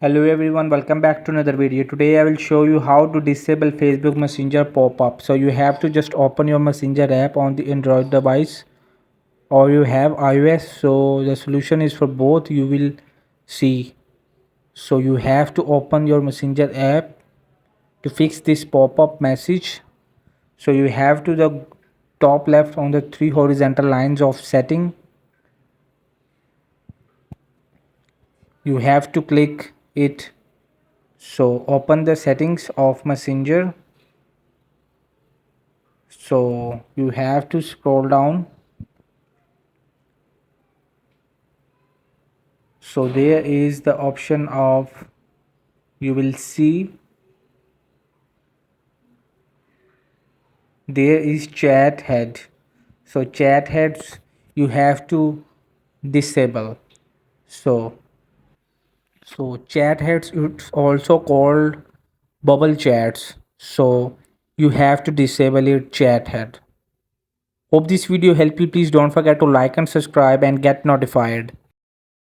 Hello everyone, welcome back to another video. Today I will show you how to disable Facebook Messenger pop-up. So you have to just open your Messenger app on the Android device or you have iOS. So the solution is for both, you will see. So you have to open your Messenger app to fix this pop-up message. So you have to the top left on the three horizontal lines of setting. You have to click it. So open the settings of Messenger. So you have to scroll down. So there is the option of, you will see there is chat head. So chat heads you have to disable. So so chat heads, it's also called bubble chats. So you have to disable your chat head. Hope this video helped you. Please don't forget to like and subscribe and get notified.